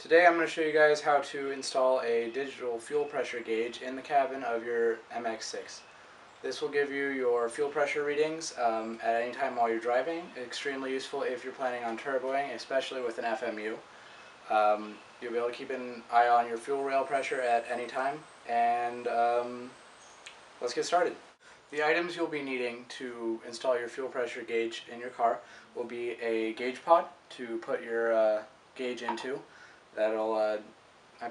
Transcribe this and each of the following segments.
Today I'm going to show you guys how to install a digital fuel pressure gauge in the cabin of your MX6. This will give you your fuel pressure readings at any time while you're driving. Extremely useful if you're planning on turboing, especially with an FMU. You'll be able to keep an eye on your fuel rail pressure at any time, and let's get started. The items you'll be needing to install your fuel pressure gauge in your car will be a gauge pod to put your gauge into. I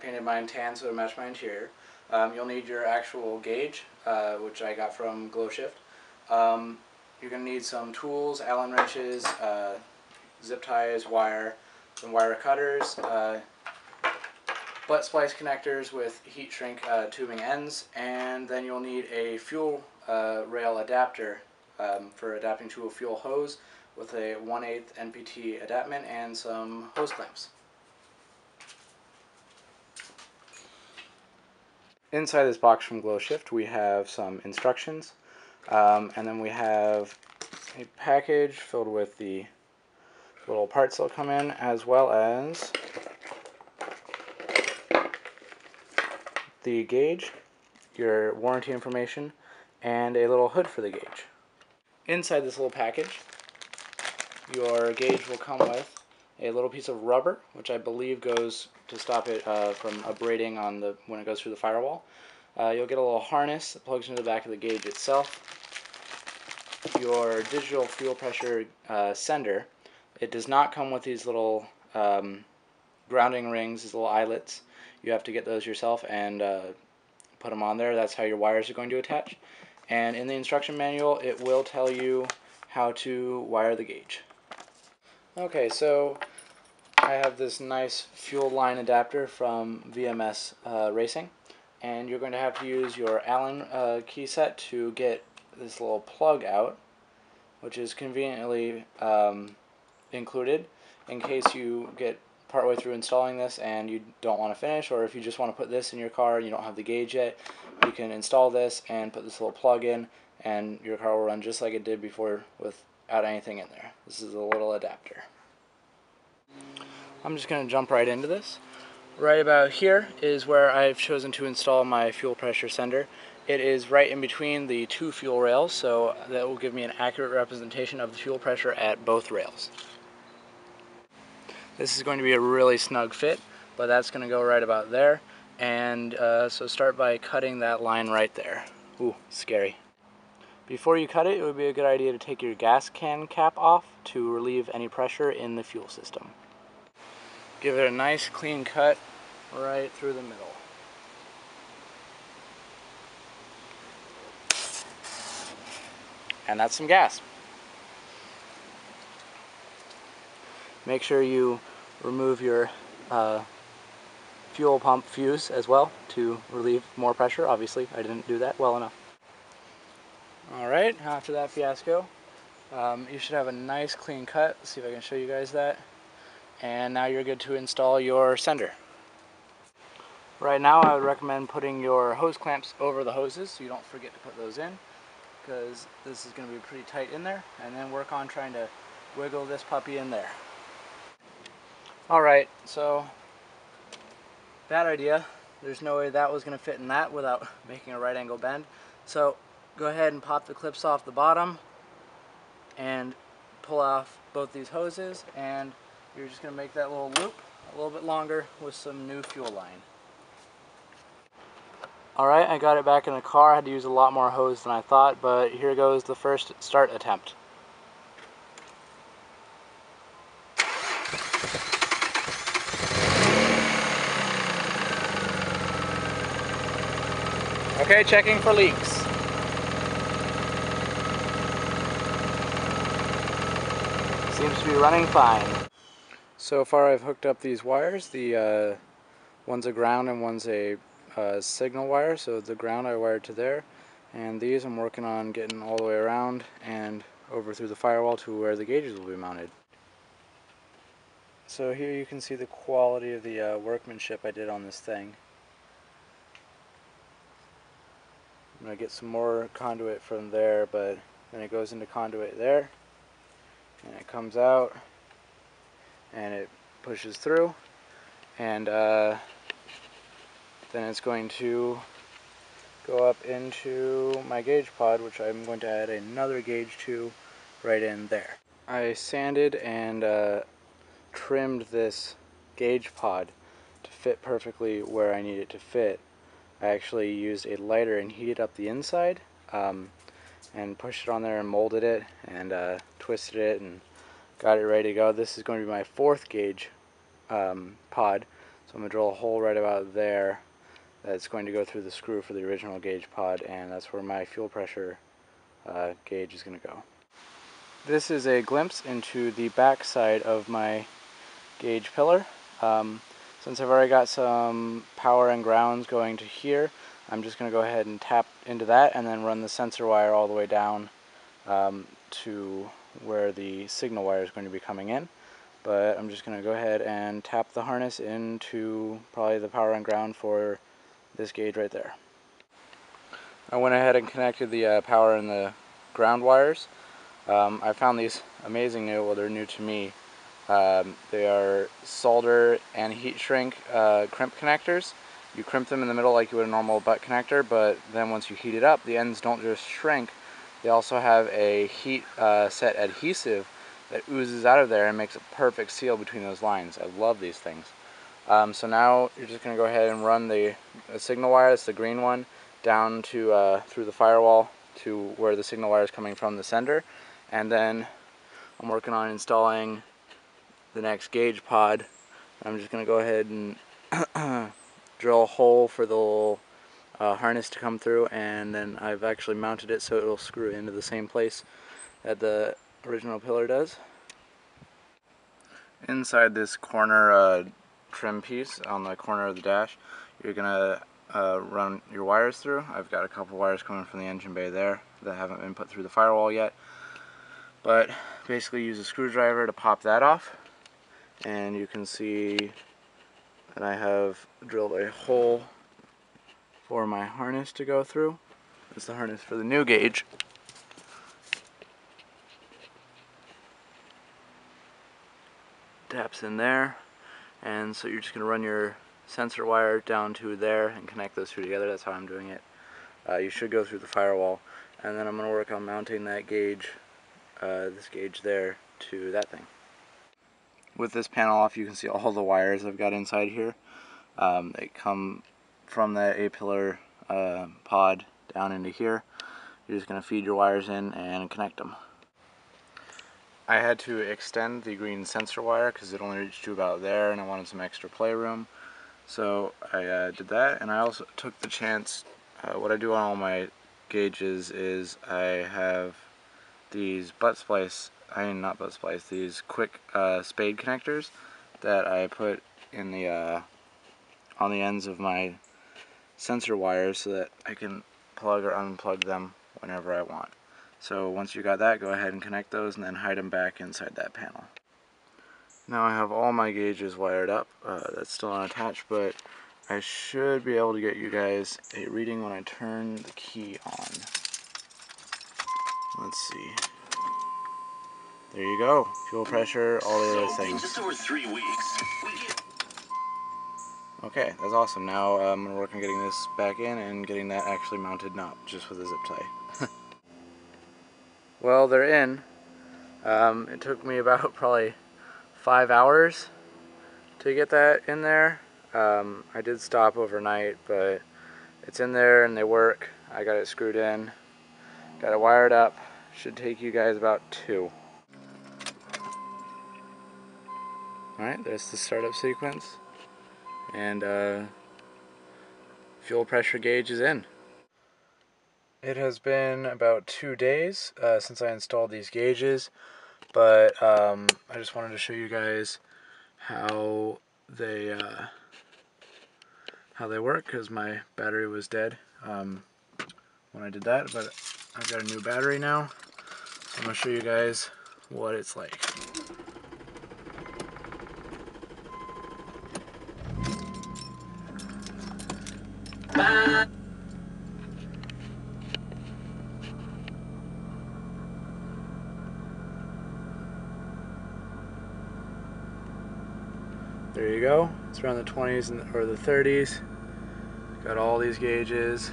painted mine tan so it'll match my interior. You'll need your actual gauge, which I got from Glow Shift. You're going to need some tools, Allen wrenches, zip ties, wire, some wire cutters, butt splice connectors with heat shrink tubing ends, and then you'll need a fuel rail adapter for adapting to a fuel hose with a 1/8 NPT adaptment and some hose clamps. Inside this box from Glow Shift we have some instructions, and then we have a package filled with the little parts that'll come in, as well as the gauge, your warranty information, and a little hood for the gauge. Inside this little package, your gauge will come with a little piece of rubber, which I believe goes to stop it from abrading on when it goes through the firewall. You'll get a little harness that plugs into the back of the gauge itself. Your digital fuel pressure sender. It does not come with these little grounding rings, these little eyelets. You have to get those yourself and put them on there. That's how your wires are going to attach. And in the instruction manual, it will tell you how to wire the gauge. Okay, so I have this nice fuel line adapter from VMS Racing, and you're going to have to use your Allen key set to get this little plug out, which is conveniently included in case you get partway through installing this and you don't want to finish, or if you just want to put this in your car and you don't have the gauge yet, you can install this and put this little plug in, and your car will run just like it did before without anything in there. This is a little adapter. I'm just going to jump right into this. Right about here is where I've chosen to install my fuel pressure sender. It is right in between the two fuel rails, so that will give me an accurate representation of the fuel pressure at both rails. This is going to be a really snug fit, but that's going to go right about there. And so start by cutting that line right there. Ooh, scary. Before you cut it, it would be a good idea to take your gas can cap off to relieve any pressure in the fuel system. Give it a nice clean cut right through the middle. And that's some gas. Make sure you remove your fuel pump fuse as well to relieve more pressure. Obviously, I didn't do that well enough. Alright, after that fiasco, you should have a nice clean cut. Let's see if I can show you guys that. And now you're good to install your sender. Right now I would recommend putting your hose clamps over the hoses so you don't forget to put those in, because this is going to be pretty tight in there, and then work on trying to wiggle this puppy in there. Alright, so bad idea. There's no way that was going to fit in that without making a right angle bend. So go ahead and pop the clips off the bottom and pull off both these hoses, and you're just going to make that little loop a little bit longer with some new fuel line. Alright, I got it back in the car. I had to use a lot more hose than I thought, but here goes the first start attempt. Okay, checking for leaks. Seems to be running fine. So far I've hooked up these wires. The one's a ground and one's a signal wire. So the ground I wired to there, and these I'm working on getting all the way around and over through the firewall to where the gauges will be mounted. So here you can see the quality of the workmanship I did on this thing. I'm going to get some more conduit from there, but then it goes into conduit there, and it comes out and it pushes through, and then it's going to go up into my gauge pod, which I'm going to add another gauge to right in there. I sanded and trimmed this gauge pod to fit perfectly where I need it to fit. I actually used a lighter and heated up the inside and pushed it on there and molded it and twisted it and got it ready to go. This is going to be my 4th gauge pod, so I'm going to drill a hole right about there that's going to go through the screw for the original gauge pod, and that's where my fuel pressure gauge is going to go. This is a glimpse into the back side of my gauge pillar. Since I've already got some power and grounds going to here, I'm just going to go ahead and tap into that and then run the sensor wire all the way down to where the signal wire is going to be coming in. But I'm just going to go ahead and tap the harness into probably the power and ground for this gauge right there. I went ahead and connected the power and the ground wires. I found these amazing new, well, they're new to me. They are solder and heat shrink crimp connectors. You crimp them in the middle like you would a normal butt connector, but then once you heat it up, the ends don't just shrink. They also have a heat set adhesive that oozes out of there and makes a perfect seal between those lines. I love these things. So now you're just going to go ahead and run the signal wire, that's the green one, down to through the firewall to where the signal wire is coming from the sender, and then I'm working on installing the next gauge pod. I'm just going to go ahead and drill a hole for the little harness to come through, and then I've actually mounted it so it'll screw into the same place that the original pillar does. Inside this corner trim piece on the corner of the dash, you're going to run your wires through. I've got a couple wires coming from the engine bay there that haven't been put through the firewall yet, but basically use a screwdriver to pop that off, and you can see that I have drilled a hole for my harness to go through. That's the harness for the new gauge. Taps in there, and so you're just going to run your sensor wire down to there and connect those two together. That's how I'm doing it. You should go through the firewall, and then I'm going to work on mounting that gauge, this gauge there, to that thing. With this panel off, you can see all the wires I've got inside here. They come from that A-pillar pod down into here. You're just going to feed your wires in and connect them. I had to extend the green sensor wire because it only reached to about there, and I wanted some extra playroom. So I did that, and I also took the chance. What I do on all my gauges is I have these these quick spade connectors that I put in the on the ends of my sensor wires so that I can plug or unplug them whenever I want. So once you got that, go ahead and connect those and then hide them back inside that panel. Now I have all my gauges wired up. That's still unattached, but I should be able to get you guys a reading when I turn the key on. Let's see. There you go. Fuel pressure, all the other things. Just over 3 weeks. Okay, that's awesome. Now I'm going to work on getting this back in and getting that actually mounted, not just with a zip tie. Well, they're in. It took me about probably 5 hours to get that in there. I did stop overnight, but it's in there and they work. I got it screwed in, got it wired up. Should take you guys about 2. Alright, there's the startup sequence, and fuel pressure gauge is in. It has been about 2 days since I installed these gauges, but I just wanted to show you guys how they work, because my battery was dead when I did that, but I've got a new battery now, so I'm going to show you guys what it's like. There you go. It's around the 20s or the 30s. Got all these gauges.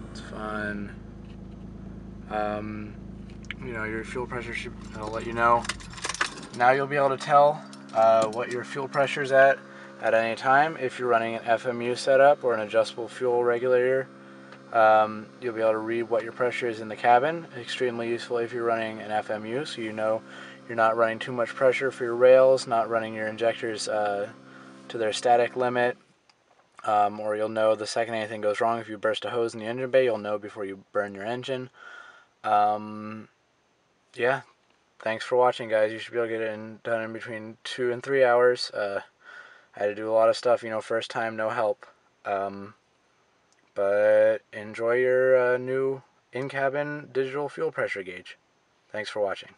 It's fun. You know, your fuel pressure should, it'll let you know. Now you'll be able to tell what your fuel pressure is at any time. If you're running an FMU setup or an adjustable fuel regulator, you'll be able to read what your pressure is in the cabin. Extremely useful if you're running an FMU, so you know you're not running too much pressure for your rails, not running your injectors to their static limit, or you'll know the second anything goes wrong. If you burst a hose in the engine bay, you'll know before you burn your engine. Yeah, thanks for watching, guys. You should be able to get it done in between 2 and 3 hours. I had to do a lot of stuff, you know, first time, no help. But enjoy your new in-cabin digital fuel pressure gauge. Thanks for watching.